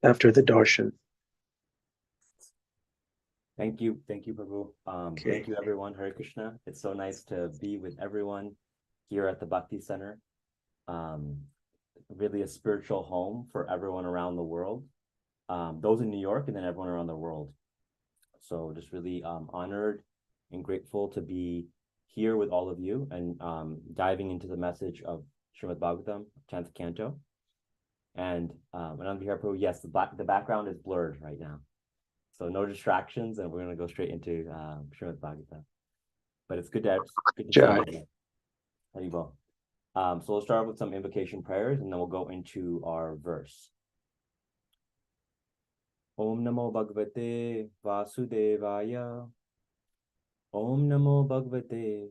after the darshan. Thank you, Prabhu. Okay. Thank you, everyone. Hare Krishna. It's so nice to be with everyone here at the Bhakti Center. Really a spiritual home for everyone around the world. Those in New York and then everyone around the world. So just really honored and grateful to be here with all of you and diving into the message of Srimad Bhagavatam, 10th canto. And on behalf of, yes, the background is blurred right now. So no distractions, and we're going to go straight into Srimad Bhagavatam. But it's good to see you. Haribol. So we'll start with some invocation prayers, and then we'll go into our verse. Om Namo Bhagavate Vasudevaya. Om Namo Bhagavate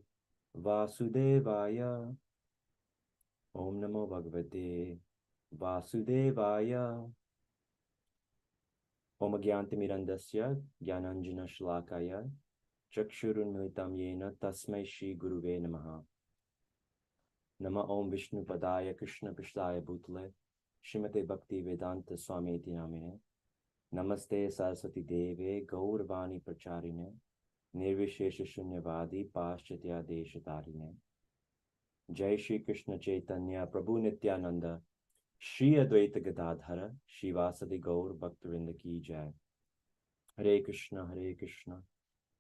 Vasudevaya. Om Namo Bhagavate Vasudevaya. Om Gyantimirandasya Gyananjana Shlakaya Chakshurun Militam Yena Tasmai Shri Guruve Namaha. Nama Om Vishnu Padaya Krishna Pishtaya Bhutale Shrimate Bhakti Vedanta Swami Iti Namine. Namaste Saraswati Deve Gauravani Pracharine Nirvishesha Shunyavadi Paschatya Deshatarine. Jai Shri Krishna Chaitanya Prabhu Nityananda Shri Advaita Gadadhara Shivasadi Gaur Bhaktarinda Ki Jai. Hare Krishna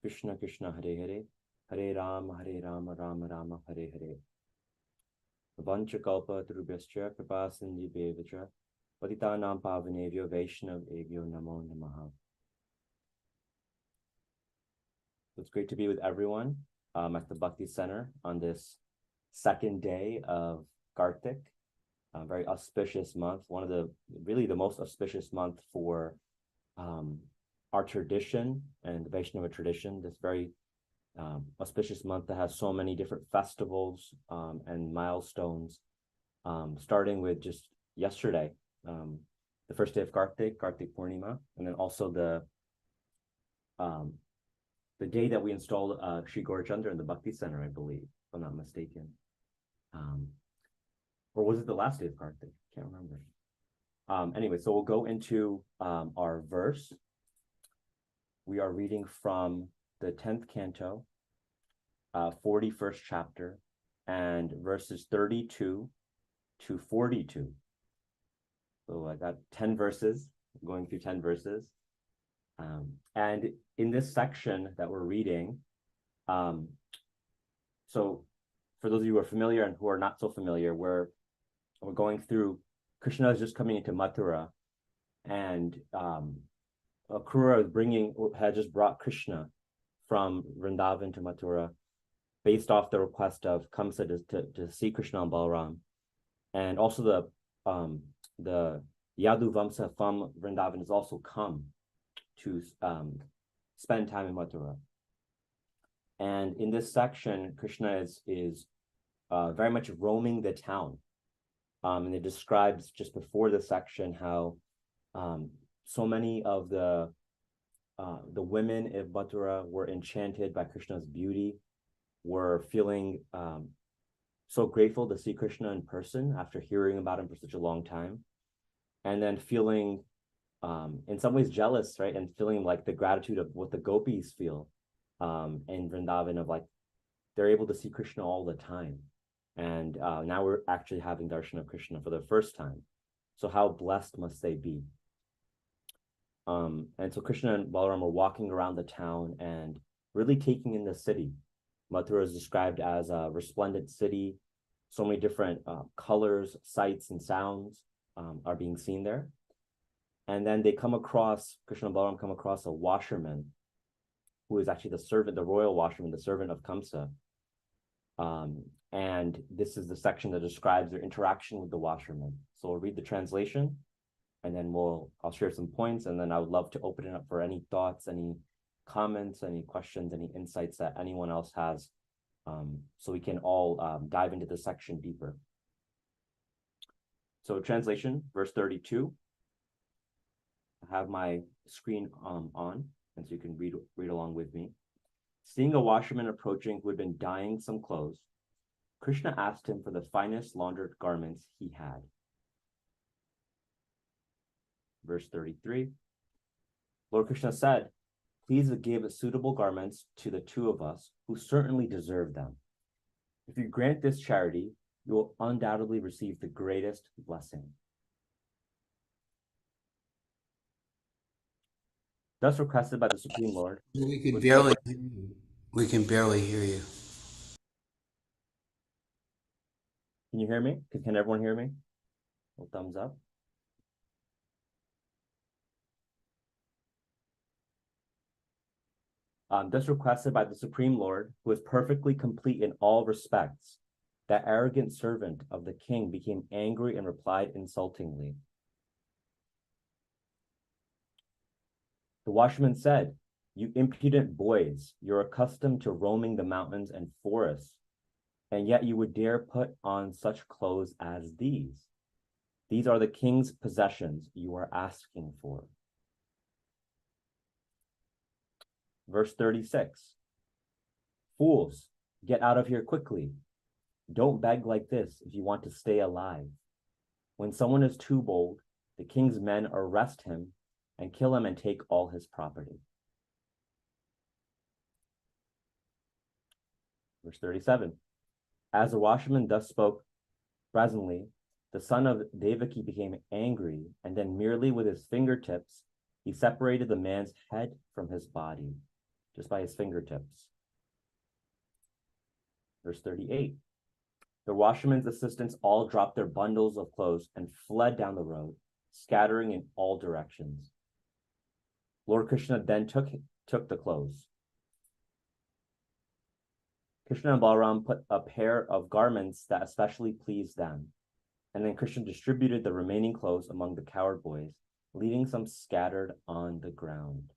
Krishna Krishna Hare Hare Hare Rama Rama Rama Hare Hare. Vanchakalpa Tarubhyascha Kripa Sindhi Bevacha Patitanam Pavanevyo Vaishnav Evyo Namo Namaha. It's great to be with everyone at the Bhakti Center on this second day of Kartik, a very auspicious month, one of the most auspicious month for our tradition and the Vaishnava tradition, this very auspicious month that has so many different festivals and milestones, starting with just yesterday, the first day of Kartik Purnima, and then also the day that we installed Sri Gaurachandra in the Bhakti Center, I believe, if I'm not mistaken. Or was it the last day of Kartik? Can't remember. Anyway, so we'll go into our verse. We are reading from the 10th canto, 41st chapter, and verses 32 to 42. So I got 10 verses, going through 10 verses. And in this section that we're reading, so for those of you who are familiar and who are not so familiar, we're going through, Krishna is just coming into Mathura, and Akrura had just brought Krishna from Vrindavan to Mathura based off the request of Kamsa to see Krishna and Balaram. And also the Yadu Vamsa from Vrindavan has also come to spend time in Mathura. And in this section, Krishna is very much roaming the town. And it describes just before the section how so many of the women of Mathura were enchanted by Krishna's beauty, were feeling so grateful to see Krishna in person after hearing about him for such a long time, and then feeling in some ways jealous, right? And feeling like the gratitude of what the gopis feel in Vrindavan, of like they're able to see Krishna all the time. And now we're actually having darshan of Krishna for the first time. So how blessed must they be? And so Krishna and Balaram are walking around the town and really taking in the city. Mathura is described as a resplendent city. So many different colors, sights, and sounds are being seen there. And then they come across, Krishna and Balaram come across a washerman, who is actually the servant, the royal washerman, the servant of Kamsa. And this is the section that describes their interaction with the washerman. So we'll read the translation, and then I'll share some points, and then I would love to open it up for any thoughts, any comments, any questions, any insights that anyone else has, so we can all dive into the section deeper. So translation, verse 32. I have my screen on, and so you can read along with me. Seeing a washerman approaching who had been dyeing some clothes, Krishna asked him for the finest laundered garments he had. verse 33. Lord Krishna said, please give suitable garments to the two of us who certainly deserve them. If you grant this charity, you will undoubtedly receive the greatest blessing. Thus requested by the Supreme Lord. We can barely hear you. We can barely hear you. Can you hear me? Can everyone hear me? Well, thumbs up. Thus requested by the Supreme Lord, who is perfectly complete in all respects, that arrogant servant of the king became angry and replied insultingly. The washerman said, you impudent boys, you're accustomed to roaming the mountains and forests, and yet you would dare put on such clothes as these. These are the king's possessions you are asking for. Verse 36. Fools, get out of here quickly. Don't beg like this if you want to stay alive. When someone is too bold, the king's men arrest him and kill him and take all his property. Verse 37. As the washerman thus spoke presently, the son of Devaki became angry, and then merely with his fingertips, he separated the man's head from his body, just by his fingertips. Verse 38. The washerman's assistants all dropped their bundles of clothes and fled down the road, scattering in all directions. Lord Krishna then took the clothes. Krishna and Balaram put a pair of garments that especially pleased them, and then Krishna distributed the remaining clothes among the coward boys, leaving some scattered on the ground.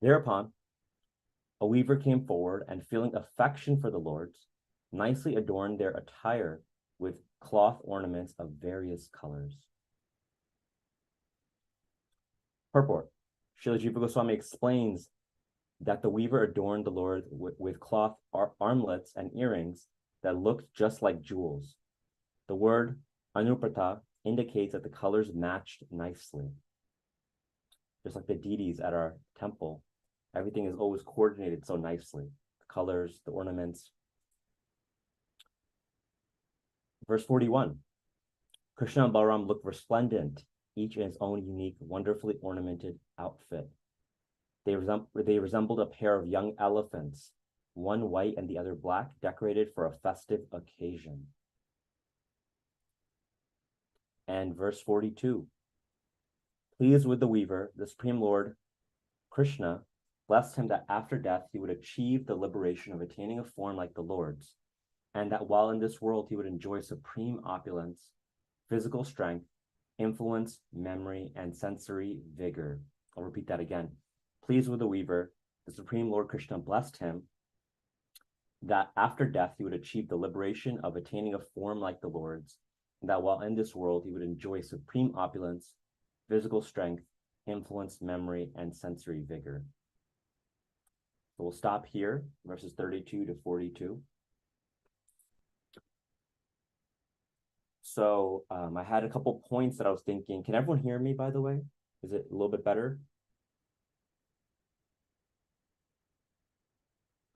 Thereupon, a weaver came forward and, feeling affection for the lords, nicely adorned their attire with cloth ornaments of various colors. Purport. Srila Jiva Goswami explains that the weaver adorned the Lord with cloth armlets and earrings that looked just like jewels. The word anuprata indicates that the colors matched nicely. Just like the deities at our temple, everything is always coordinated so nicely. The colors, the ornaments. Verse 41. Krishna and Balaram looked resplendent, each in its own unique, wonderfully ornamented outfit. They resembled a pair of young elephants, one white and the other black, decorated for a festive occasion. And verse 42. Pleased with the weaver, the Supreme Lord Krishna blessed him that after death he would achieve the liberation of attaining a form like the Lord's, and that while in this world he would enjoy supreme opulence, physical strength, influence, memory, and sensory vigor. I'll repeat that again. Pleased with the weaver, the Supreme Lord Krishna blessed him that after death he would achieve the liberation of attaining a form like the Lord's, and that while in this world he would enjoy supreme opulence, physical strength, influence, memory, and sensory vigor. So we'll stop here, verses 32 to 42. So I had a couple points that I was thinking. Can everyone hear me, by the way? Is it a little bit better?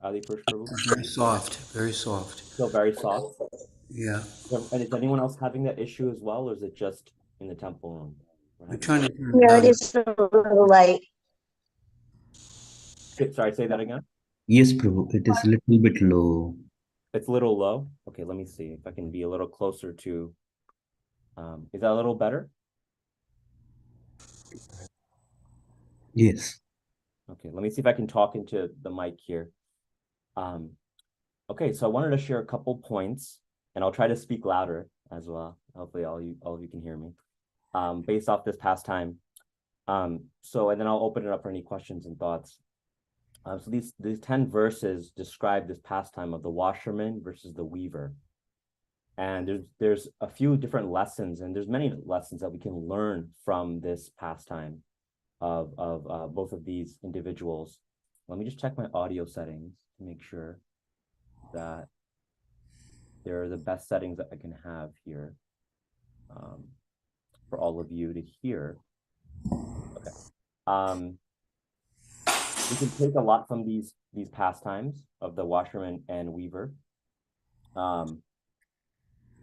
Adi Purush Prabhu? Very soft, very soft. Still very soft. Yeah. And is anyone else having that issue as well, or is it just in the temple room? I'm trying to turn it Yeah, it down. is a little light. Sorry, say that again. Yes, Prabhu, it is a little bit low. It's a little low. Okay, let me see if I can be a little closer to. Is that a little better? Yes. Okay, let me see if I can talk into the mic here. Okay, so I wanted to share a couple points, and I'll try to speak louder as well. Hopefully, all of you can hear me. Based off this pastime. And then I'll open it up for any questions and thoughts. So these 10 verses describe this pastime of the washerman versus the weaver. And there's a few different lessons, and there's many lessons that we can learn from this pastime of both of these individuals. Let me just check my audio settings to make sure that they're the best settings that I can have here for all of you to hear. Okay. We can take a lot from these pastimes of the washerman and weaver. Let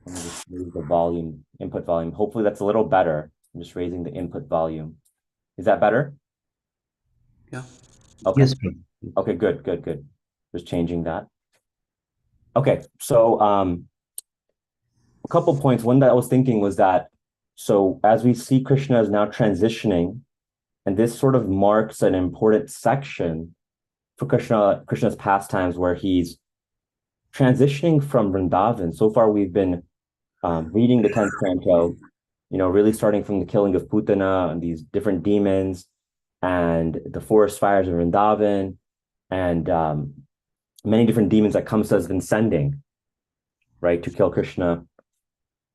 me just raise the volume, input volume. Hopefully that's a little better. I'm just raising the input volume. Is that better? Yeah. Okay. Yes, Prabhu. Okay, good. Just changing that. Okay, so a couple points. One that I was thinking was that, so as we see Krishna is now transitioning, and this sort of marks an important section for Krishna's pastimes where he's transitioning from Vrindavan. So far, we've been reading the 10th canto, really starting from the killing of Putana and these different demons and the forest fires of Vrindavan and many different demons that Kamsa has been sending, right, to kill Krishna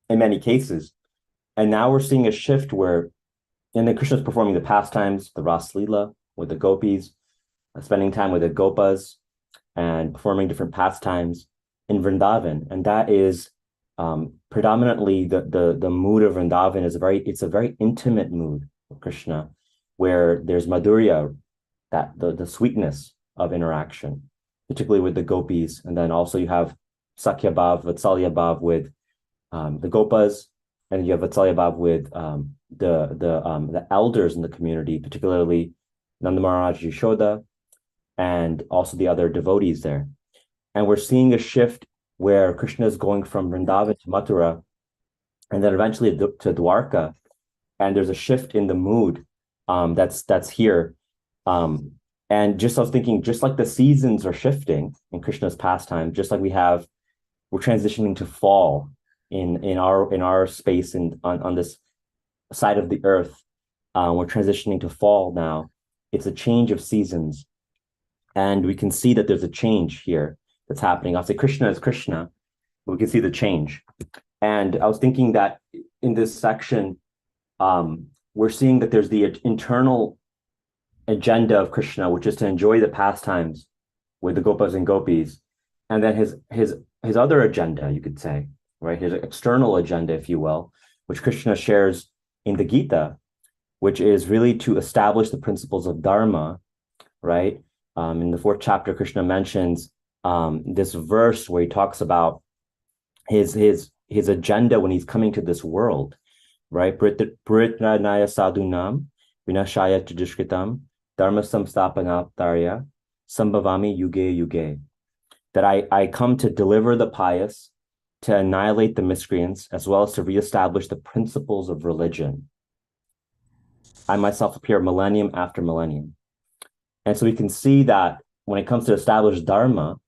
in many cases. And now we're seeing a shift where, and then Krishna's performing the pastimes, the Ras Leela with the gopis, spending time with the gopas and performing different pastimes in Vrindavan. And that is predominantly the mood of Vrindavan it's a very intimate mood of Krishna, where there's Madhurya, that the sweetness of interaction, particularly with the gopis. And then also you have Sakhya Bhav, Vatsalya Bhav with the gopas, and you have Vatsalya Bhav with the elders in the community, particularly Nanda Maharaj Yashoda, and also the other devotees there. And we're seeing a shift where Krishna is going from Vrindavan to Mathura, and then eventually to Dwarka, and there's a shift in the mood that's here. And just I was thinking, just like the seasons are shifting in Krishna's pastime, just like we're transitioning to fall in our space and on this side of the earth. We're transitioning to fall now. It's a change of seasons. And we can see that there's a change here that's happening. I'll say Krishna is Krishna, but we can see the change. And I was thinking that in this section, we're seeing that there's the internal agenda of Krishna, which is to enjoy the pastimes with the gopas and gopis. And then his other agenda, you could say, right? His external agenda, if you will, which Krishna shares in the Gita, which is really to establish the principles of Dharma, right? In the 4th chapter, Krishna mentions this verse where he talks about his agenda when he's coming to this world, right? Paritranaya sadhunam vinashaya tudushkritam dharma samstapanaptarya sambhavami yuge yuge. That I come to deliver the pious, to annihilate the miscreants, as well as to reestablish the principles of religion. I myself appear millennium after millennium. And so we can see that when it comes to establish Dharma,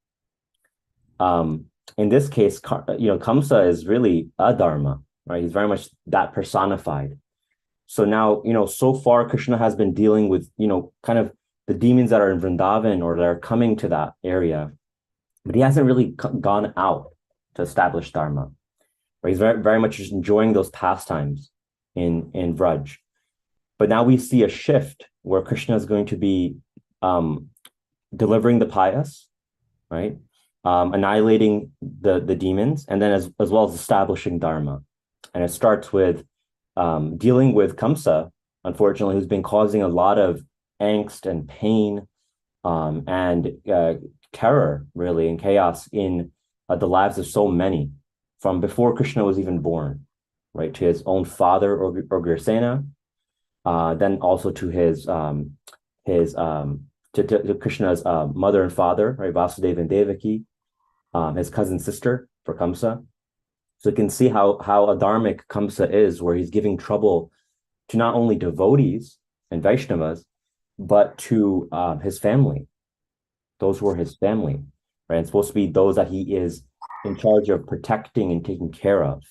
in this case, Kamsa is really a Dharma, right? He's very much that personified. So now, so far Krishna has been dealing with, kind of the demons that are in Vrindavan or that are coming to that area, but he hasn't really gone out to establish Dharma. Right? He's very, very much just enjoying those pastimes in Vraj. But now we see a shift where Krishna is going to be delivering the pious, right? Annihilating the demons, and then as well as establishing Dharma. And it starts with dealing with Kamsa, unfortunately, who's been causing a lot of angst and pain and terror, really, and chaos in the lives of so many from before Krishna was even born, right? To his own father, Ugrasena, then also to to Krishna's mother and father, right? Vasudeva and Devaki, his cousin sister for Kamsa. So you can see how adharmic Kamsa is, where he's giving trouble to not only devotees and Vaishnavas, but to his family, those who are his family, right? It's supposed to be those that he is in charge of protecting and taking care of,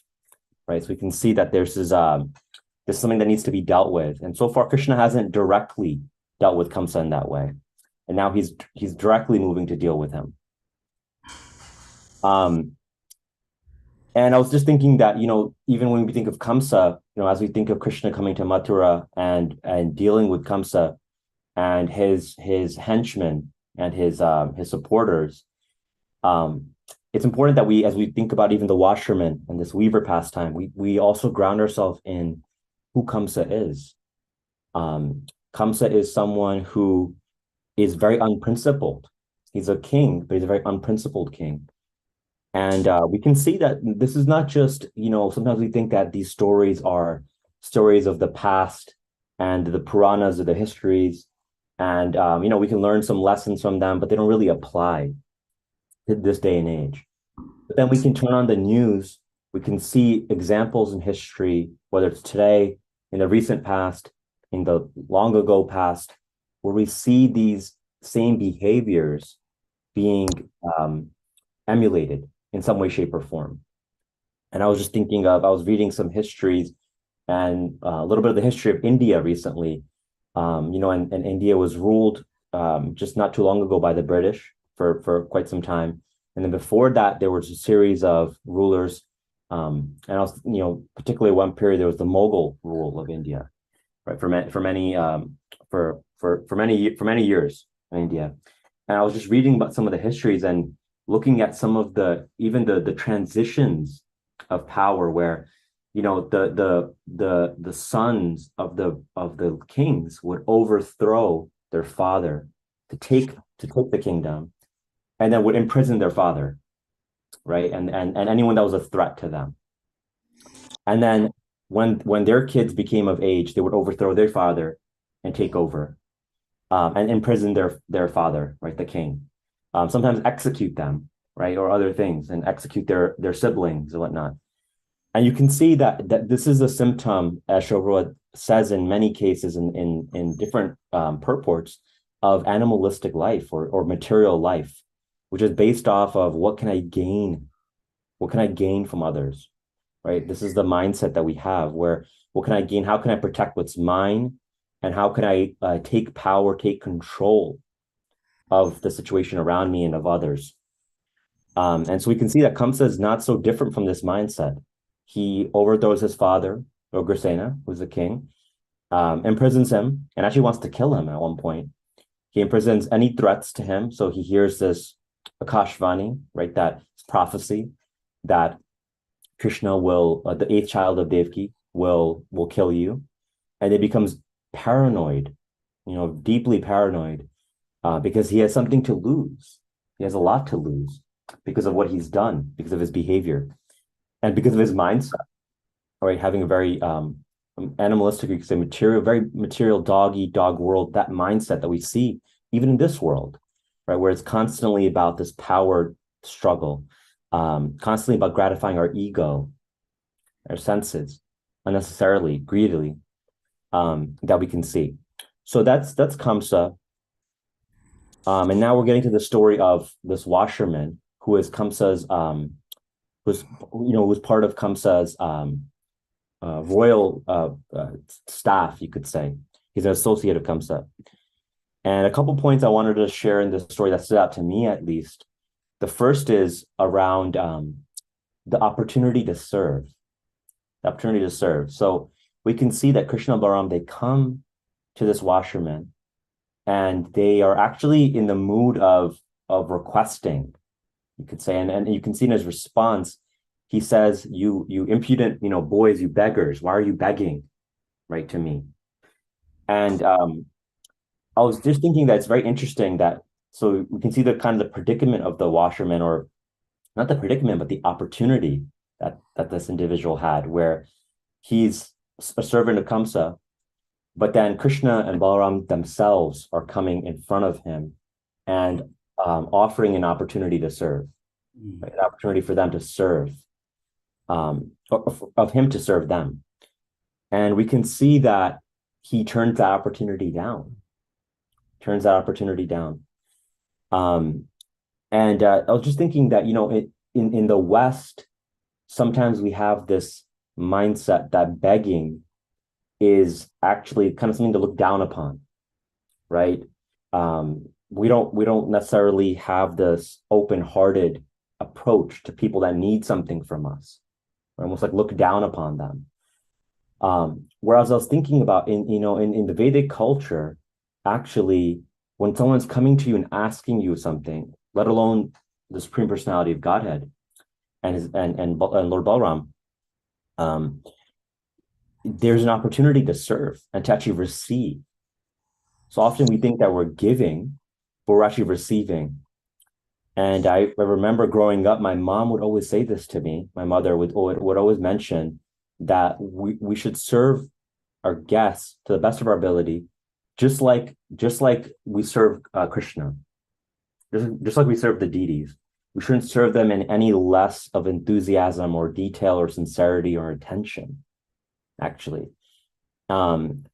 right? So we can see that there's something that needs to be dealt with. And so far, Krishna hasn't directly dealt with Kamsa in that way. And now he's directly moving to deal with him. And I was just thinking that, even when we think of Kamsa, as we think of Krishna coming to Mathura and dealing with Kamsa and his henchmen and his supporters, it's important that we, as we think about even the washerman and this weaver pastime, we also ground ourselves in who Kamsa is. Kamsa is someone who is very unprincipled. He's a king, but he's a very unprincipled king. And we can see that this is not just, sometimes we think that these stories are stories of the past and the Puranas or the histories. And, we can learn some lessons from them, but they don't really apply to this day and age. But then we can turn on the news. We can see examples in history, whether it's today, in the recent past, in the long ago past, where we see these same behaviors being emulated in some way, shape, or form. And I was just thinking I was reading some histories and a little bit of the history of India recently. And India was ruled just not too long ago by the British for quite some time. And then before that, there was a series of rulers. And I was, particularly one period, there was the Mughal rule of India, right? For many years in India. And I was just reading about some of the histories and looking at some of the transitions of power where, the sons of the kings would overthrow their father to take the kingdom, and then would imprison their father, right? And anyone that was a threat to them. And then when their kids became of age, they would overthrow their father and take over, and imprison their father, right, the king. Sometimes execute them, right, or other things, and execute their siblings and whatnot. And you can see that this is a symptom, as Shobra says in many cases in different purports, of animalistic life or material life, which is based off of what can I gain from others, right? This is the mindset that we have, where what can I gain? How can I protect what's mine? And how can I take power, take control of the situation around me and of others? And so we can see that Kamsa is not so different from this mindset. He overthrows his father, Ugrasena, who's the king, imprisons him, and actually wants to kill him at one point. He imprisons any threats to him. So he hears this Akashvani, right, that prophecy that Krishna will, the eighth child of Devaki, will kill you. And he becomes paranoid, deeply paranoid, because he has something to lose. He has a lot to lose because of what he's done, because of his behavior, and because of his mindset, right? Having a very animalistic, you could say, very material, dog world, that mindset that we see even in this world, right? Where it's constantly about this power struggle, constantly about gratifying our ego, our senses, unnecessarily, greedily, that we can see. So that's Kamsa. And now we're getting to the story of this washerman who is Kamsa's, was part of Kamsa's royal staff, you could say. He's an associate of Kamsa. And a couple points I wanted to share in this story that stood out to me, at least. The first is around the opportunity to serve. The opportunity to serve. So we can see that Krishna and Balaram, they come to this washerman, and they are actually in the mood of requesting, you could say, and you can see in his response, he says, you impudent, boys, you beggars, why are you begging, right, to me? And I was just thinking that it's very interesting that, so we can see the kind of the predicament of the washerman, or not the predicament, but the opportunity that this individual had, where he's a servant of Kamsa, but then Krishna and Balaram themselves are coming in front of him and offering an opportunity to serve, right? An opportunity for them to serve, of him to serve them. And we can see that he turns that opportunity down. And I was just thinking that, in the West, sometimes we have this mindset that begging is actually kind of something to look down upon, right? We don't necessarily have this open-hearted approach to people that need something from us. We're almost like look down upon them. Whereas I was thinking about in the Vedic culture, actually, when someone's coming to you and asking you something, let alone the Supreme Personality of Godhead and Lord Balaram, there's an opportunity to serve and to actually receive. So often we think that we're giving, but we're actually receiving. And I remember growing up, my mom would always say this to me. My mother would always mention that we should serve our guests to the best of our ability, just like we serve Krishna, just like we serve the deities. We shouldn't serve them in any less of enthusiasm or detail or sincerity or attention, actually. And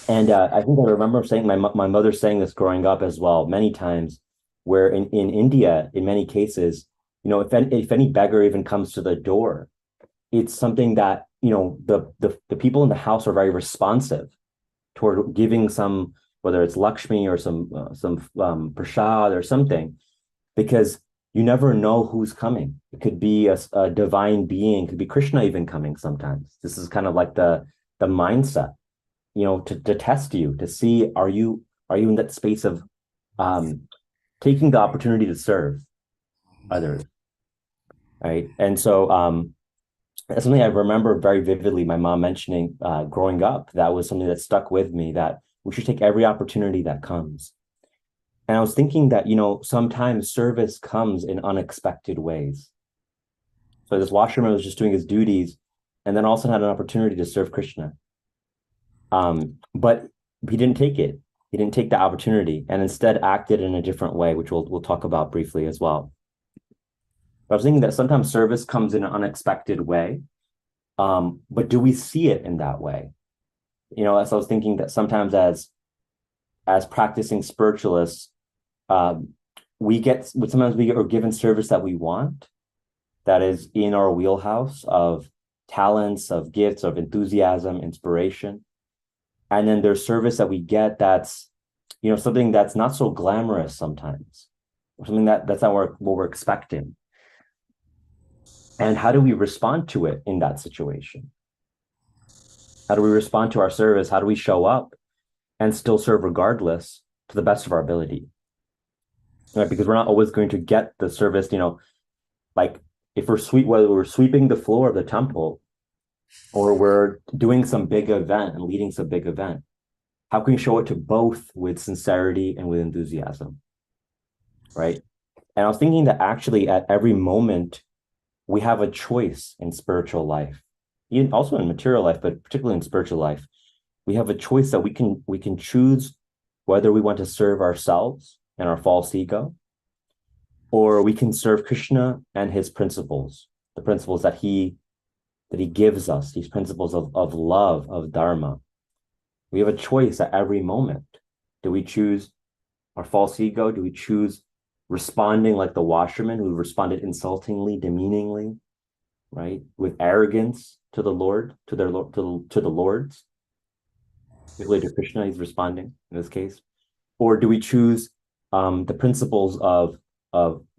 I think I remember saying my mother saying this growing up as well many times, where in India, in many cases, if any beggar even comes to the door, it's something that the people in the house are very responsive toward giving some, whether it's Lakshmi or some prasad or something, because you never know who's coming. It could be a divine being, could be Krishna even coming sometimes. This is kind of like the mindset, to test you, to see, are you in that space of taking the opportunity to serve others, right? And so that's something I remember very vividly, my mom mentioning growing up. That was something that stuck with me, that we should take every opportunity that comes. And I was thinking that, sometimes service comes in unexpected ways. So this washerman was just doing his duties and then also had an opportunity to serve Krishna. But he didn't take it. He didn't take the opportunity and instead acted in a different way, which we'll talk about briefly as well. But I was thinking that sometimes service comes in an unexpected way, but do we see it in that way? As I was thinking that sometimes as practicing spiritualists, sometimes we are given service that we want, that is in our wheelhouse of talents, of gifts, of enthusiasm, inspiration. And then there's service that we get that's, something that's not so glamorous sometimes, or something that's not what we're expecting. And how do we respond to it in that situation? How do we respond to our service? How do we show up and still serve regardless to the best of our ability? Right? Because we're not always going to get the service, like if whether we're sweeping the floor of the temple or we're doing some big event and leading some big event, how can we show it to both with sincerity and with enthusiasm? Right? And I was thinking that actually at every moment, we have a choice in spiritual life, even also in material life, but particularly in spiritual life. We have a choice that we can choose whether we want to serve ourselves and our false ego, or we can serve Krishna and his principles, the principles that he gives us, these principles of love, of dharma. We have a choice at every moment. Do we choose our false ego? Do we choose responding like the washerman who responded insultingly, demeaningly, right, with arrogance to the Lord, to the lords, particularly to Krishna? He's responding in this case. Or do we choose the principles of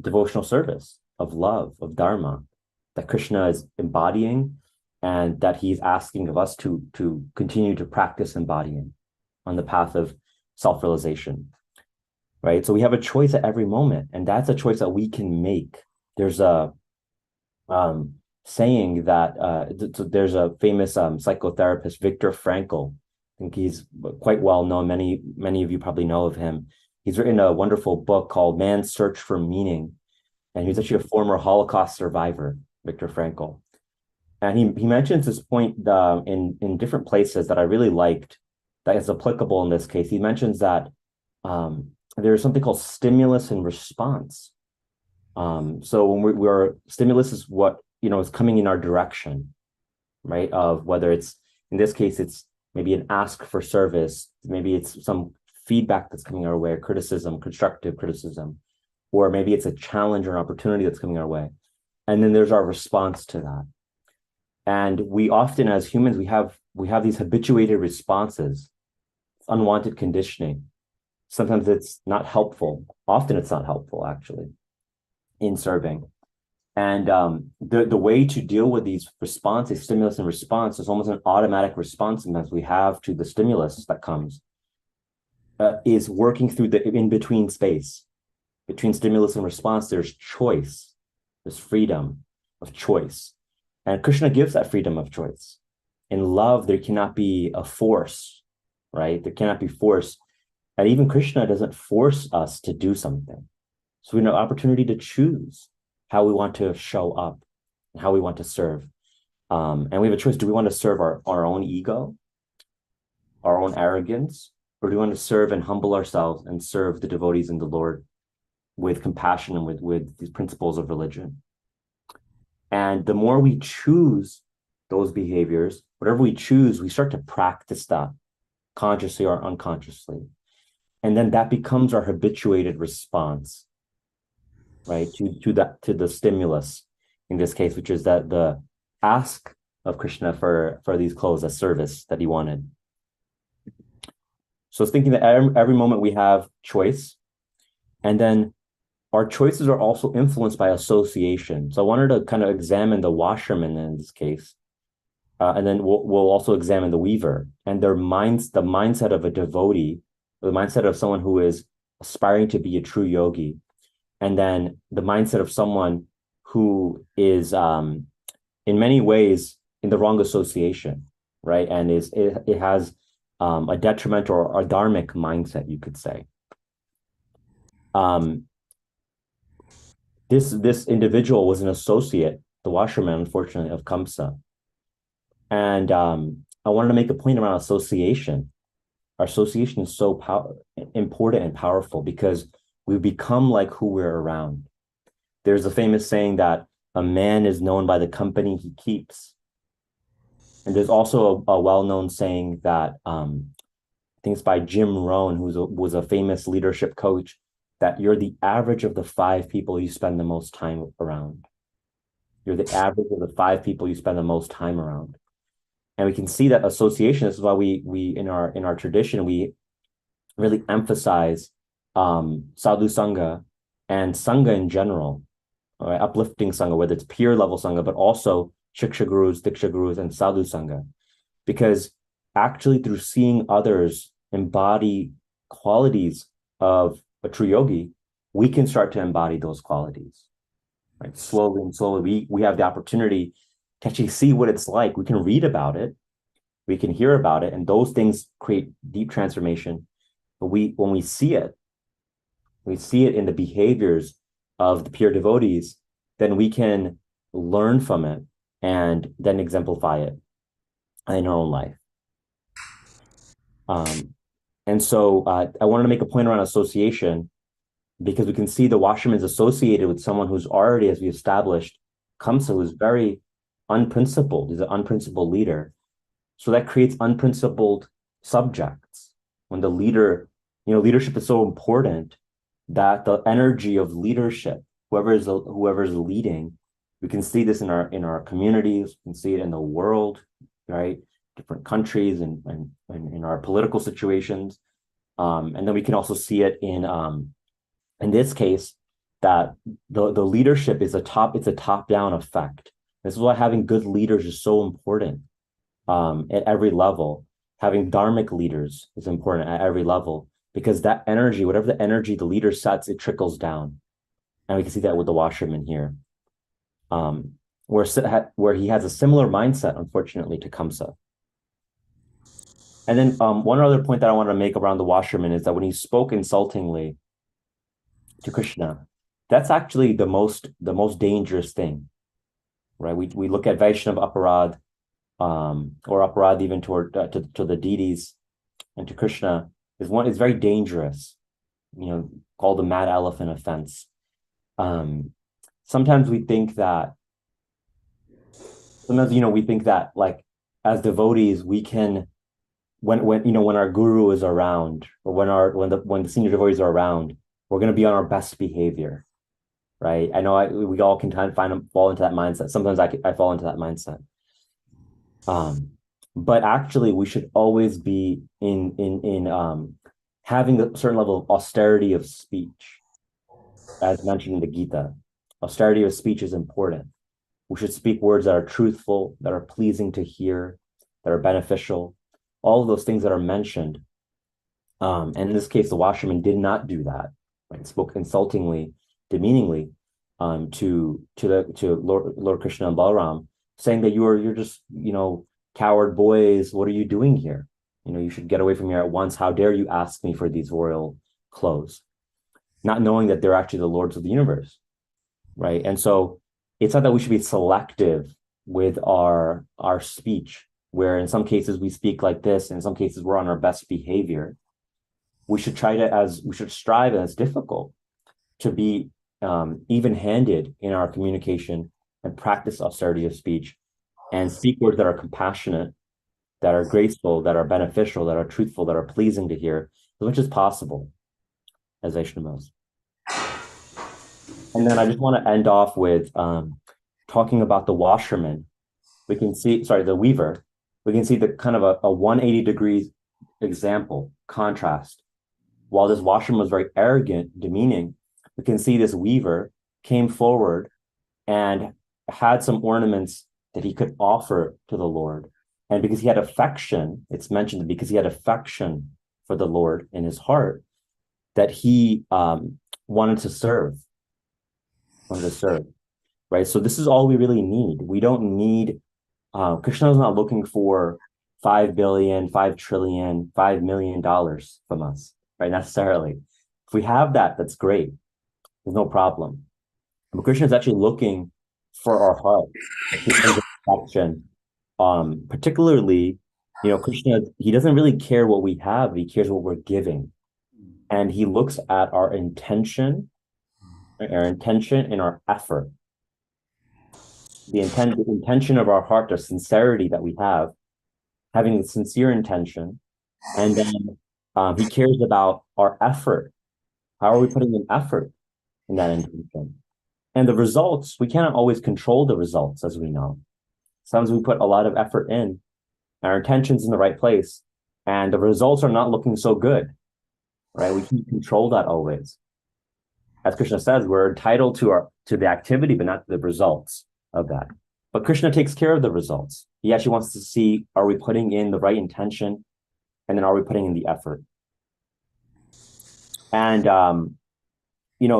devotional service, of love, of dharma, that Krishna is embodying and that he's asking of us to continue to practice embodying on the path of self-realization, right? So we have a choice at every moment, and that's a choice that we can make. There's a saying that there's a famous psychotherapist, Viktor Frankl. I think he's quite well known. Many of you probably know of him. He's written a wonderful book called Man's Search for Meaning. And he's actually a former Holocaust survivor, Viktor Frankl. And he mentions this point in different places that I really liked, that is applicable in this case. He mentions that there's something called stimulus and response. So when we're stimulus is what, is coming in our direction, right? Of whether it's, in this case, it's maybe an ask for service, maybe it's some feedback that's coming our way, or criticism, constructive criticism, or maybe it's a challenge or an opportunity that's coming our way. And then there's our response to that. And we often, as humans, we have these habituated responses, unwanted conditioning. Sometimes it's not helpful. Often it's not helpful, actually, in serving. And the way to deal with these responses, stimulus and response, is almost an automatic response sometimes we have to the stimulus that comes, is working through the in-between space. Between stimulus and response, there's choice, there's freedom of choice. And Krishna gives that freedom of choice. In love, there cannot be a force, right? There cannot be force. And even Krishna doesn't force us to do something. So we have an opportunity to choose how we want to show up and how we want to serve. And we have a choice. Do we want to serve our own ego, our own arrogance, or do we want to serve and humble ourselves and serve the devotees and the Lord with compassion and with these principles of religion? And the more we choose those behaviors, whatever we choose, we start to practice that consciously or unconsciously. And then that becomes our habituated response, right, to the stimulus in this case, which is that the ask of Krishna for these clothes as service that he wanted. So it's thinking that every moment we have choice, and then our choices are also influenced by association. So I wanted to kind of examine the washerman in this case, and then we'll also examine the weaver and the mindset of a devotee, the mindset of someone who is aspiring to be a true yogi, and then the mindset of someone who is in many ways in the wrong association, right? And it has a detrimental or a dharmic mindset, you could say. This individual was an associate, the washerman, unfortunately, of Kamsa. And I wanted to make a point around association. Our association is so important and powerful because we become like who we're around. There's a famous saying that a man is known by the company he keeps. And there's also a well-known saying that I think it's by Jim Rohn, who was a famous leadership coach, that you're the average of the 5 people you spend the most time around. You're the average of the 5 people you spend the most time around. And we can see that association. This is why we in our tradition, we really emphasize sadhu sangha and sangha in general, all right, uplifting sangha, whether it's peer level sangha, but also shiksha gurus, diksha gurus, and sadhu sangha. Because actually through seeing others embody qualities of a true yogi, we can start to embody those qualities. Right? Slowly and slowly, we have the opportunity to actually see what it's like. We can read about it, we can hear about it, and those things create deep transformation. But when we see it in the behaviors of the pure devotees, then we can learn from it and then exemplify it in our own life. And so I wanted to make a point around association because we can see the washerman is associated with someone who's already, as we established, Kamsa, who's very unprincipled. He's an unprincipled leader. So that creates unprincipled subjects. When the leader, leadership is so important that the energy of leadership, whoever is leading, we can see this in our communities, we can see it in the world, right? Different countries and in our political situations. And then we can also see it in this case, that the leadership is it's a top-down effect. This is why having good leaders is so important at every level. Having dharmic leaders is important at every level because that energy, whatever the energy the leader sets, it trickles down. And we can see that with the washerman here, where he has a similar mindset, unfortunately, to Kamsa. And then one other point that I want to make around the washerman is that when he spoke insultingly to Krishna, that's actually the most dangerous thing, right? We look at Vaishnava aparad, or aparad even toward to the deities and to Krishna is very dangerous, called the mad elephant offense. Sometimes we think that like as devotees we can when our guru is around or when the senior devotees are around, we're going to be on our best behavior, right? I know we all can kind of fall into that mindset. Sometimes I fall into that mindset. But actually we should always be in having a certain level of austerity of speech, as mentioned in the Gita. Austerity of speech is important. We should speak words that are truthful, that are pleasing to hear, that are beneficial, all of those things that are mentioned. And in this case, the washerman did not do that. right? Spoke insultingly, demeaningly, to Lord Krishna and Balaram, saying that you're just, coward boys. What are you doing here? You should get away from here at once. How dare you ask me for these royal clothes? Not knowing that they're actually the lords of the universe, right? And so it's not that we should be selective with our speech, where in some cases we speak like this, in some cases we're on our best behavior. We should strive, and it's difficult, to be even-handed in our communication and practice austerity of speech and speak words that are compassionate, that are graceful, that are beneficial, that are truthful, that are pleasing to hear, as much as possible as Vaishnavas. And then I just want to end off with talking about the washerman. We can see, the weaver. We can see the kind of a 180 degrees example, contrast. While this washerman was very arrogant, demeaning, we can see this weaver came forward and had some ornaments that he could offer to the Lord. And because he had affection, it's mentioned that because he had affection for the Lord in his heart, that he wanted to serve, right? So this is all we really need. We don't need, Krishna is not looking for 5 billion, 5 trillion, $5 million from us, right? Necessarily. If we have that, that's great. There's no problem. But Krishna is actually looking for our heart, affection. Particularly, Krishna, he doesn't really care what we have, he cares what we're giving. And he looks at our intention and our effort. The intention of our heart, the sincerity that we have, having the sincere intention. And then he cares about our effort. How are we putting in effort in that intention? And the results, we cannot always control the results, as we know. Sometimes we put a lot of effort in, our intention's in the right place, and the results are not looking so good, right? We can't control that always. As Krishna says, we're entitled to the activity, but not the results of that. But Krishna takes care of the results. He actually wants to see, are we putting in the right intention? And then are we putting in the effort? And,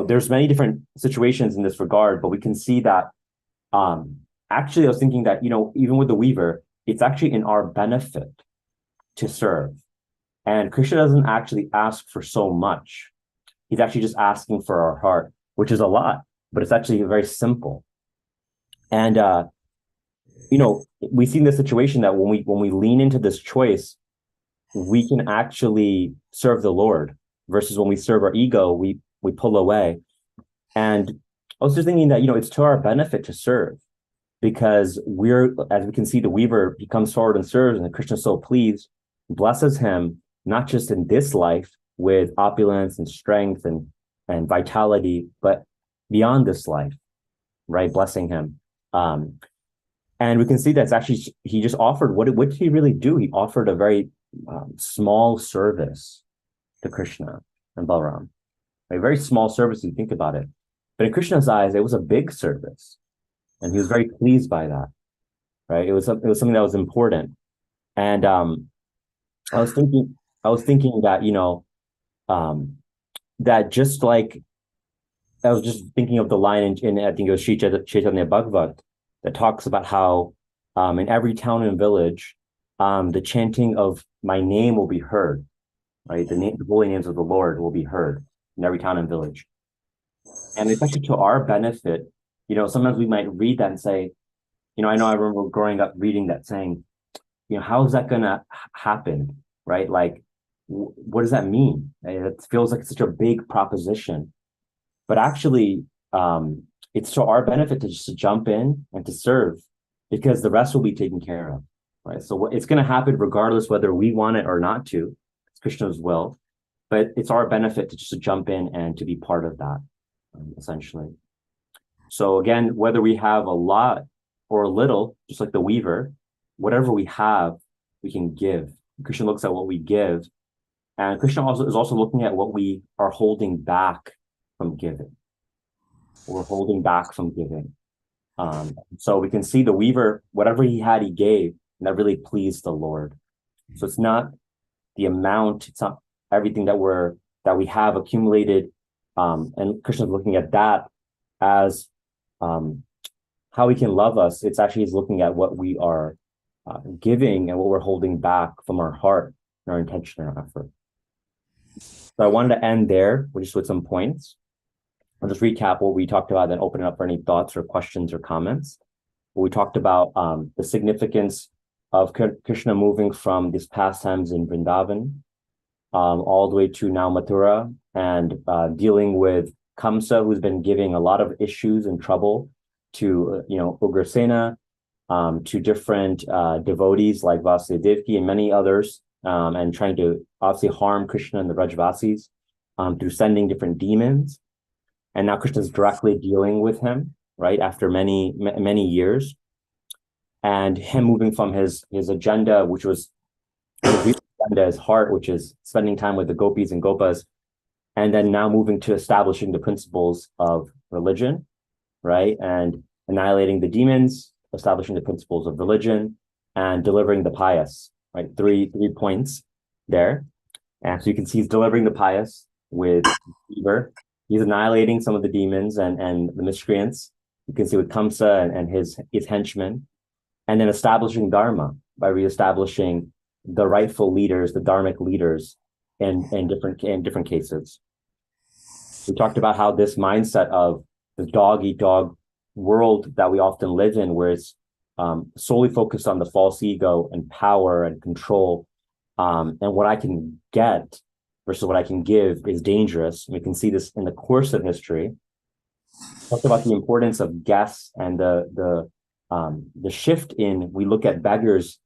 there's many different situations in this regard, but we can see that, actually, I was thinking that, even with the weaver, it's actually in our benefit to serve. And Krishna doesn't actually ask for so much. He's actually just asking for our heart, which is a lot, but it's actually very simple. And, we see in this situation that when we lean into this choice, we can actually serve the Lord, versus when we serve our ego, we pull away. And I was just thinking that, it's to our benefit to serve, because as we can see, the weaver, he comes forward and serves, and Krishna is so pleased, blesses him, not just in this life with opulence and strength and vitality, but beyond this life, right? Blessing him. And we can see that's actually, he just offered, what did he really do? He offered a very small service to Krishna and Balaram. A very small service, if you think about it. But in Krishna's eyes, it was a big service. And he was very pleased by that, right? It was something that was important. And I was thinking that, that just like, I was just thinking of the line in I think it was Chaitanya Bhagavat, that talks about how in every town and village, the chanting of my name will be heard, right? The holy names of the Lord will be heard in every town and village. And it's actually to our benefit. Sometimes we might read that and say, I know I remember growing up reading that saying, how is that going to happen, right? Like, what does that mean? It feels like it's such a big proposition. But actually, it's to our benefit to jump in and to serve, because the rest will be taken care of, right? So it's going to happen regardless whether we want it or not to. It's Krishna's will. But it's our benefit to just jump in and to be part of that, essentially. So again, whether we have a lot or a little, just like the weaver, whatever we have, we can give. Krishna looks at what we give. And Krishna is also looking at what we are holding back from giving. We're holding back from giving. So we can see the weaver, whatever he had, he gave, and that really pleased the Lord. So it's not the amount, it's not everything that we have accumulated And Krishna's looking at that as how he can love us. It's actually he's looking at what we are giving and what we're holding back from our heart and our intention and our effort. So I wanted to end there just with some points. I'll just recap what we talked about, then open it up for any thoughts or questions or comments. We talked about the significance of Krishna moving from these pastimes in Vrindavan all the way to now Mathura, and dealing with Kamsa, who's been giving a lot of issues and trouble to Ugrasena, to different devotees like Vasudevaki and many others, and trying to obviously harm Krishna and the Vrajavasis through sending different demons. And now Krishna's directly dealing with him, right, after many years. And him moving from his agenda, which was his heart, which is spending time with the gopis and gopas, and then now moving to establishing the principles of religion, right, and annihilating the demons, establishing the principles of religion, and delivering the pious, right? Three points there. And so you can see he's delivering the pious with fever. He's annihilating some of the demons and the miscreants. You can see with Kamsa and his henchmen, and then establishing Dharma by reestablishing the rightful leaders, the dharmic leaders in different cases. We talked about how this mindset of the dog-eat-dog world that we often live in, where it's solely focused on the false ego and power and control, and what I can get versus what I can give is dangerous. We can see this in the course of history. Talked about the importance of guests and the shift in, we look at beggars.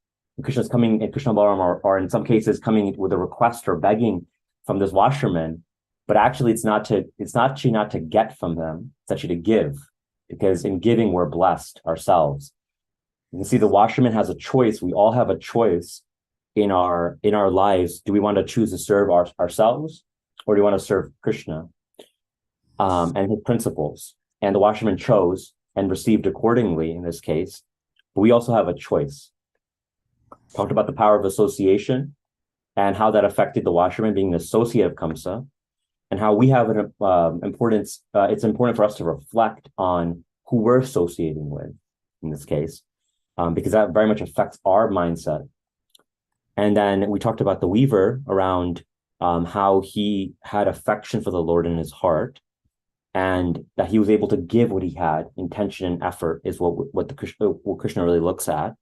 Krishna's coming, and Krishna and Balaram are in some cases coming with a request or begging from this washerman, but actually it's actually not to get from them, it's actually to give, because in giving we're blessed ourselves. You can see the washerman has a choice. We all have a choice in our lives. Do we want to choose to serve ourselves, or do we want to serve Krishna and his principles? And the washerman chose and received accordingly in this case, but we also have a choice. Talked about the power of association and how that affected the washerman being an associate of Kamsa, and how we have an importance. It's important for us to reflect on who we're associating with in this case, because that very much affects our mindset. And then we talked about the weaver around how he had affection for the Lord in his heart, and that he was able to give what he had. Intention and effort is what Krishna really looks at,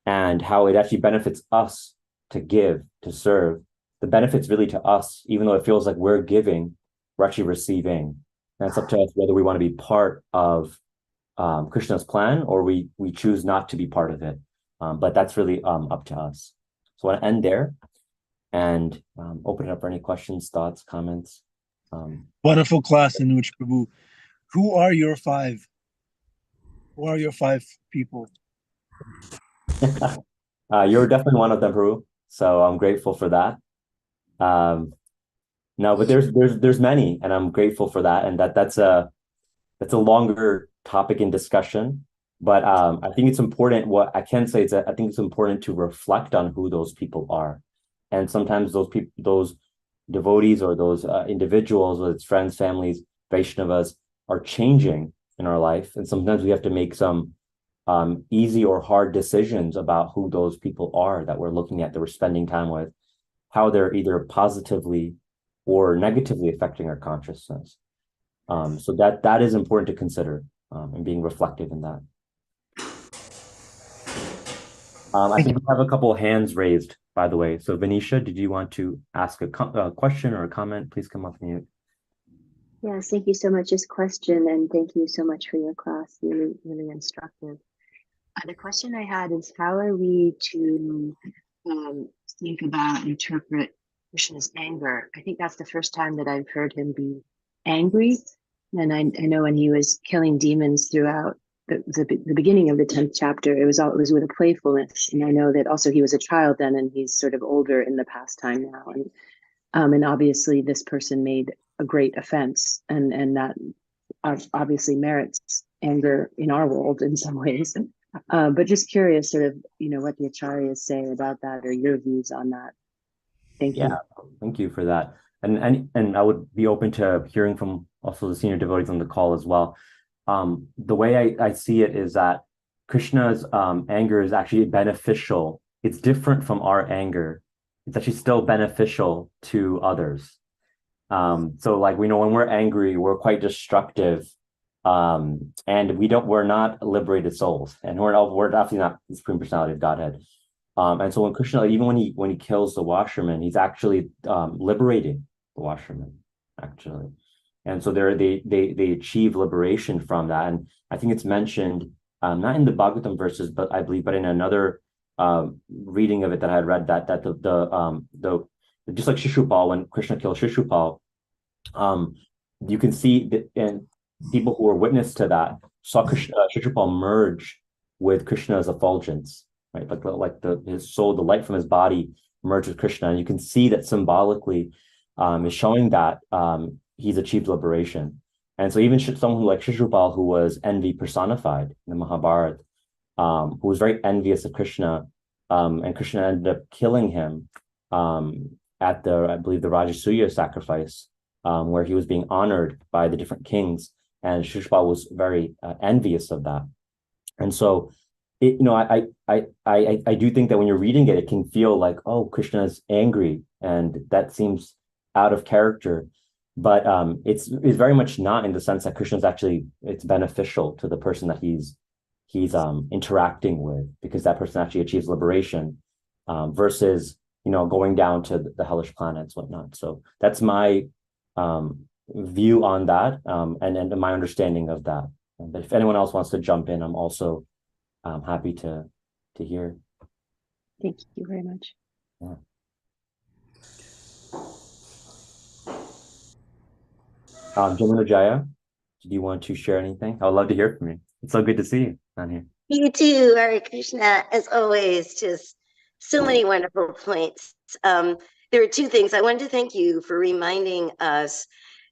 and how it actually benefits us to give, to serve. The benefits really to us, even though it feels like we're giving, we're actually receiving. And it's up to us whether we want to be part of Krishna's plan, or we choose not to be part of it. But that's really up to us. So I want to end there and open it up for any questions, thoughts, comments. Wonderful class, Anuj Prabhu. Who are your five? Who are your five people? You're definitely one of them, Prabhu. So I'm grateful for that. No, but there's many, and I'm grateful for that. And that's a longer topic in discussion. But I think it's important. What I can say is that I think it's important to reflect on who those people are. And sometimes those people, those devotees or those individuals, whether it's friends, families, Vaishnavas, are changing in our life. And sometimes we have to make some easy or hard decisions about who those people are that we're looking at, that we're spending time with, how they're either positively or negatively affecting our consciousness. So that is important to consider, and being reflective in that. I think we have a couple of hands raised, by the way. So Venetia, did you want to ask a question or a comment? Please come off mute. Yes, thank you so much. Just question, and thank you so much for your class. Really, really instructive. The question I had is, how are we to think about, interpret Krishna's anger? I think that's the first time that I've heard him be angry. And I know when he was killing demons throughout the beginning of the 10th chapter, it was with a playfulness. And I know that also he was a child then, and he's sort of older in the pastime now. And obviously this person made a great offense, and that obviously merits anger in our world in some ways. But just curious, sort of, what the acharyas say about that, or your views on that. Thank you. Yeah, thank you for that. and I would be open to hearing from also the senior devotees on the call as well. The way I see it is that Krishna's anger is actually beneficial. It's different from our anger. It's actually still beneficial to others. So like we know when we're angry, we're quite destructive, and we're not liberated souls, and we're definitely not the Supreme Personality of Godhead. And so when Krishna, even when he kills the washerman, he's actually liberating the washerman, actually. And so they achieve liberation from that. And I think it's mentioned not in the Bhagavatam verses, but I believe, but in another reading of it that I had read, that the just like Shishupal, when Krishna killed Shishupal, you can see that, and people who were witness to that saw Shishupal merge with Krishna's effulgence, right? Like his soul, the light from his body merged with Krishna, and you can see that symbolically is showing that he's achieved liberation. And so even someone like Shishupal, who was envy personified in the Mahabharata, who was very envious of Krishna, and Krishna ended up killing him at I believe, the Rajasuya sacrifice, where he was being honored by the different kings, and Shishupal was very envious of that. And so, I do think that when you're reading it, it can feel like, oh, Krishna is angry, and that seems out of character. But it's very much not, in the sense that Krishna is actually, it's beneficial to the person that he's interacting with, because that person actually achieves liberation, versus going down to the hellish planets, whatnot. So that's my view on that, and my understanding of that. But if anyone else wants to jump in, I'm also happy to hear. Thank you very much. Yeah. Jamuna Jaya, do you want to share anything? I would love to hear from you. It's so good to see you on here. You too, Hare Krishna, as always. Just so many wonderful points. There are two things. I wanted to thank you for reminding us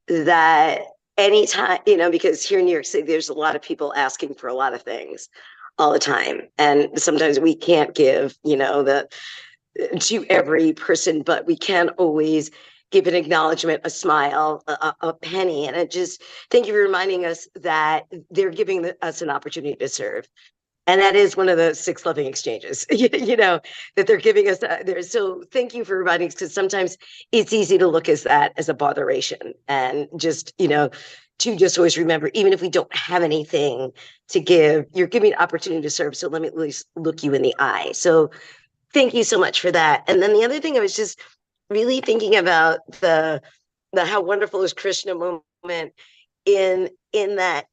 that anytime, because here in New York City, there's a lot of people asking for a lot of things all the time. And sometimes we can't give, to every person, but we can always give an acknowledgement, a smile, a penny. And thank you for reminding us that they're giving us an opportunity to serve. And that is one of the 6 loving exchanges, that they're giving us there. So thank you for reminding us, because sometimes it's easy to look as that as a botheration, and just, to just always remember, even if we don't have anything to give, you're giving an opportunity to serve. So let me at least look you in the eye. So thank you so much for that. And then the other thing, I was just really thinking about the how wonderful is Krishna moment in that,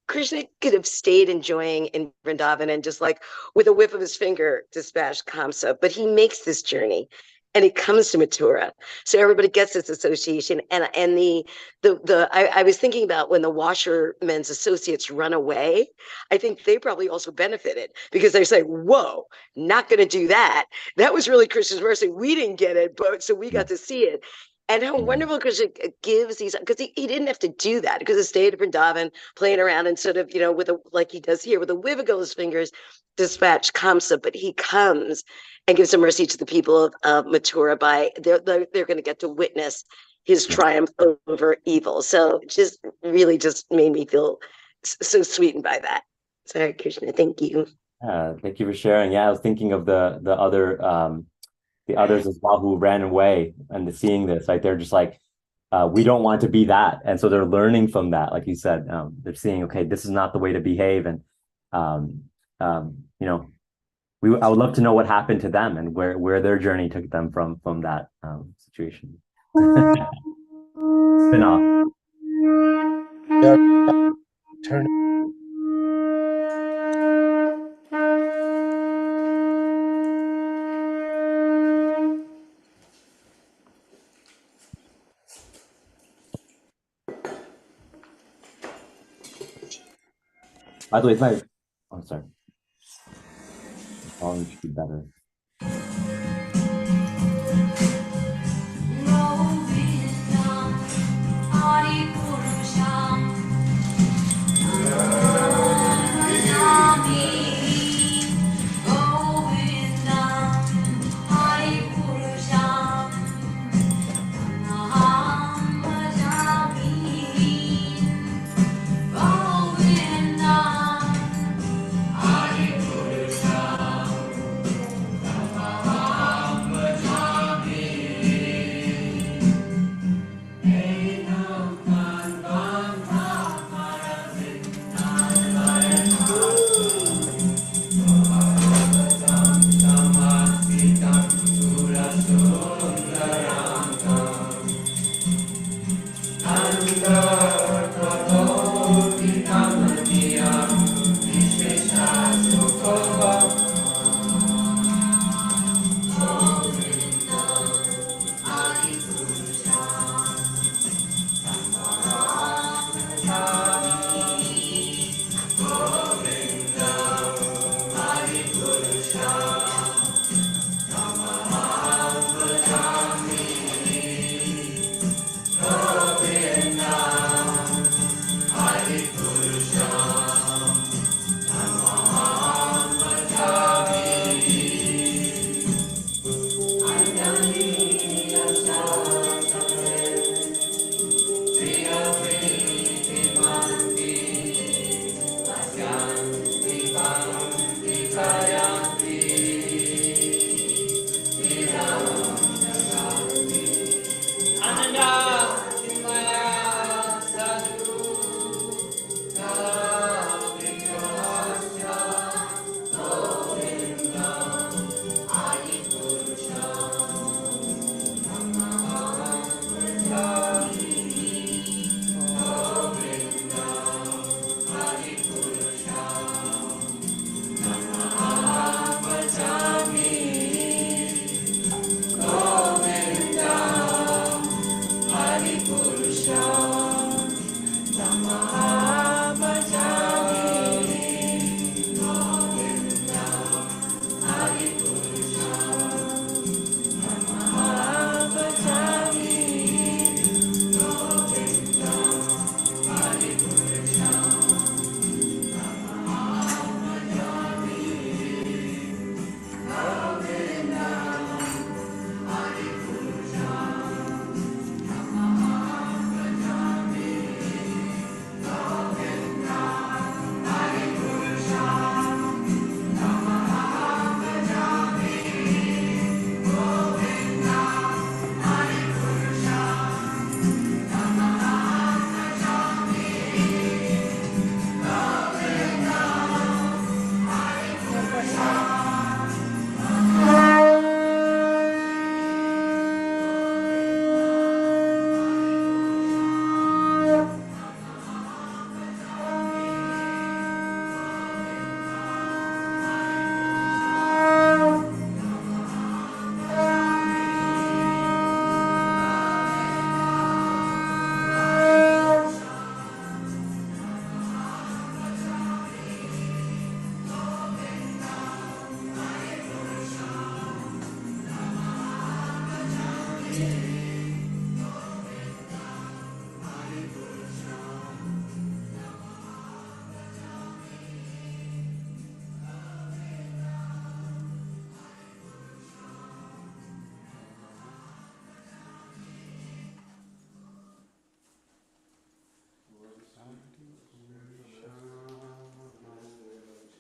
Krishna could have stayed enjoying in Vrindavan and just like with a whip of his finger dispatched Kamsa, but he makes this journey and he comes to Mathura. So everybody gets this association. And I was thinking about when the washermen's associates run away, I think they probably also benefited, because they say, whoa, not going to do that. That was really Krishna's mercy. We didn't get it, but so we got to see it. And how wonderful Krishna gives these, because he didn't have to do that, because he stayed at Vrindavan playing around and sort of, like he does here with a wiggle of his fingers, dispatch Kamsa, but he comes and gives a mercy to the people of Mathura by they're going to get to witness his triumph over evil. So just really just made me feel so sweetened by that. So Hare Krishna, thank you. Thank you for sharing. Yeah, I was thinking of the others as well who ran away, and seeing this, like they're just like, we don't want to be that, and so they're learning from that. Like you said, they're seeing, okay, this is not the way to behave, and I would love to know what happened to them and where their journey took them from that situation. Spin off. Turn. By the way, I'm sorry. The volume should be better.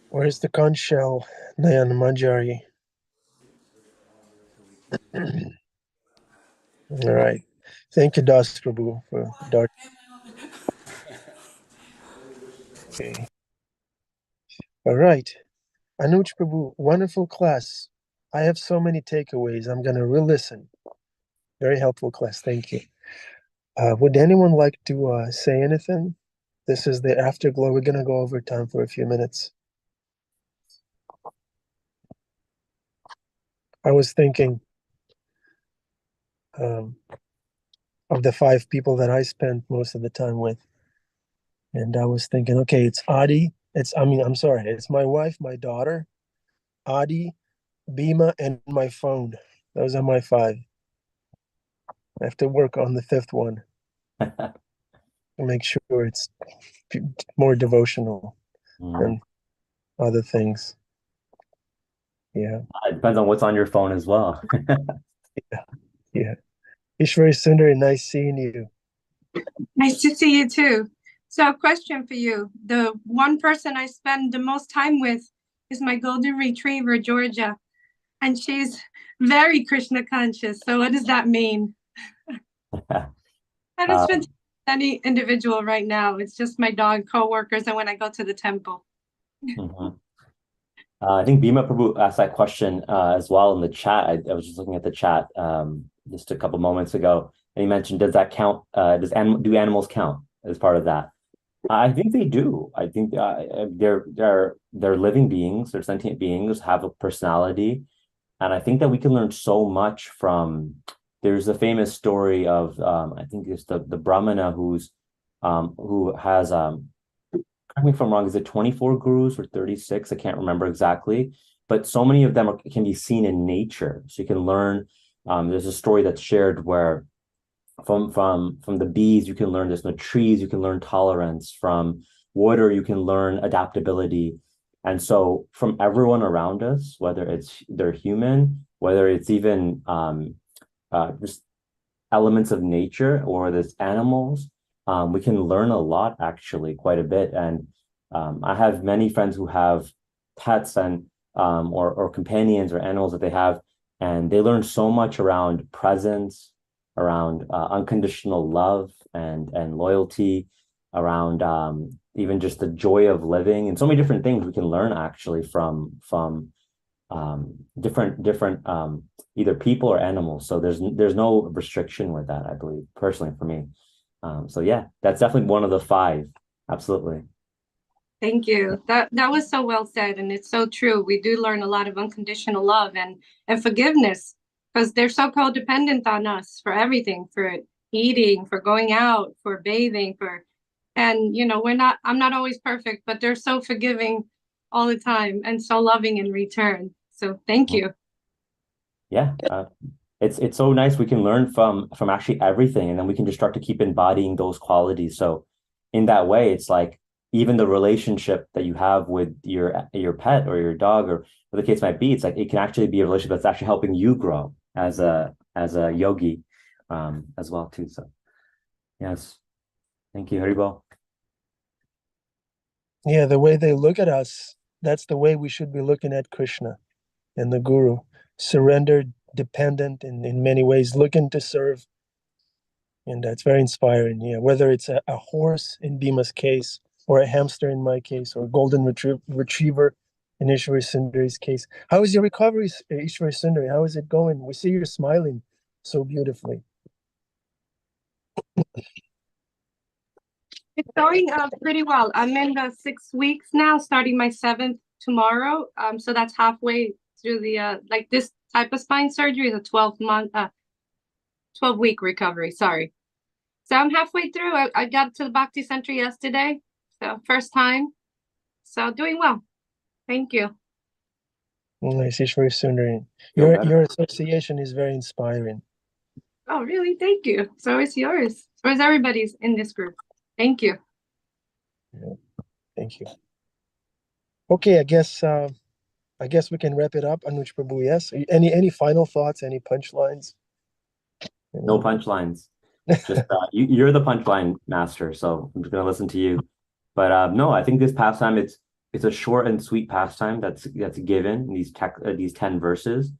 Where's the conch shell, Nayan Manjari? All right. Thank you, Das Prabhu, for Dart. Okay. All right. Anuj Prabhu, wonderful class. I have so many takeaways. I'm going to re-listen. Very helpful class. Thank you. Would anyone like to say anything? This is the afterglow. We're going to go over time for a few minutes. I was thinking of the 5 people that I spent most of the time with. And I was thinking, okay, it's Adi. It's my wife, my daughter, Adi, Bhima, and my phone. Those are my 5. I have to work on the 5th one to make sure it's more devotional and other things. Yeah. It depends on what's on your phone as well. Yeah. Ishwari Sundari, nice seeing you. Nice to see you too. So, question for you. The one person I spend the most time with is my golden retriever, Georgia. And she's very Krishna conscious. So, what does that mean? I don't spend time with any individual right now. It's just my dog, coworkers, and when I go to the temple. I think Bhima Prabhu asked that question as well in the chat. I was just looking at the chat just a couple moments ago, and he mentioned, does that count? Do animals count as part of that? I think they do. I think they're living beings. They're sentient beings, have a personality, and I think that we can learn so much from. There's a famous story of I think it's the Brahmana who has correct me if I'm wrong, is it 24 gurus or 36? I can't remember exactly. but so many of them can be seen in nature. So you can learn. There's a story that's shared where from the bees you can learn this. From the trees you can learn tolerance. From water you can learn adaptability. And so from everyone around us, whether they're human, whether it's even just elements of nature or this animals, we can learn a lot, actually, quite a bit. And I have many friends who have pets and or companions or animals that they have, and they learn so much around presence, around unconditional love and loyalty, around even just the joy of living, and so many different things we can learn actually from different either people or animals. So there's no restriction with that, I believe, personally, for me. So yeah, that's definitely one of the 5. Absolutely. Thank you. That was so well said, and it's so true. We do learn a lot of unconditional love and forgiveness, because they're so codependent on us for everything, for eating, for going out, for bathing, and I'm not always perfect, but they're so forgiving all the time and so loving in return. So thank you. Yeah. It's so nice. We can learn from actually everything, and then we can just start to keep embodying those qualities. So in that way, it's like even the relationship that you have with your pet or your dog or whatever the case might be, it's like it can actually be a relationship that's actually helping you grow as a yogi as well too. So yes, thank you, Haribol. Yeah, the way they look at us, that's the way we should be looking at Krishna and the Guru. Surrendered, dependent, in many ways, looking to serve. And that's very inspiring. Yeah, whether it's a horse in Bima's case, or a hamster in my case, or a golden retriever in Ishwari Sundari's case. How is your recovery, Ishwari Sundari? How is it going? We see you're smiling so beautifully. It's going pretty well. I'm in the 6 weeks now, starting my 7th tomorrow. So that's halfway through the like this type of spine surgery is a 12-week recovery. Sorry. So I'm halfway through. I got to the Bhakti Center yesterday, so first time. So doing well. Thank you. Nice, Ishwari Sundari. Feel better. Your association is very inspiring. Oh, really? Thank you. So is yours. So is everybody's in this group. Thank you. Yeah, thank you. Okay, I guess we can wrap it up. Anuj Prabhu, yes. Any final thoughts? Any punchlines? No punchlines. Just you're the punchline master, so I'm just gonna listen to you. But no, I think this pastime it's a short and sweet pastime that's given in these 10 verses.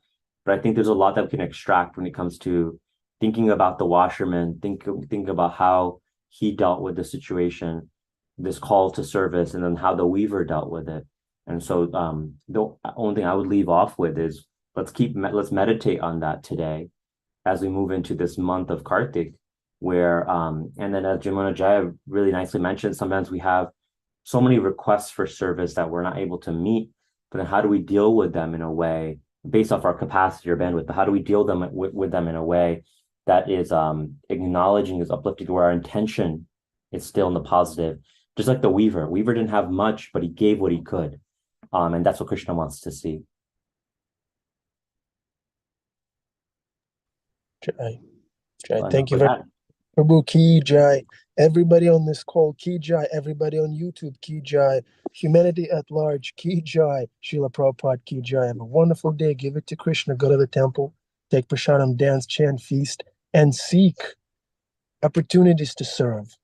But I think there's a lot that we can extract when it comes to thinking about the washerman, think about how he dealt with the situation, this call to service, and then how the weaver dealt with it. And so the only thing I would leave off with is let's meditate on that today as we move into this month of Kartik, where and then as Jimona Jaya really nicely mentioned, sometimes we have so many requests for service that we're not able to meet, but then how do we deal with them in a way based off our capacity or bandwidth, but how do we deal with them in a way that is acknowledging, is uplifting, where our intention is still in the positive, just like the weaver. Weaver didn't have much, but he gave what he could. And that's what Krishna wants to see. Jai. Thank you very much. That, Prabhu, Ki Jai. Everybody on this call, Ki Jai. Everybody on YouTube, Ki Jai. Humanity at large, Ki Jai. Srila Prabhupada, Ki Jai. Have a wonderful day. Give it to Krishna. Go to the temple. Take prasadam, dance, chant, feast, and seek opportunities to serve.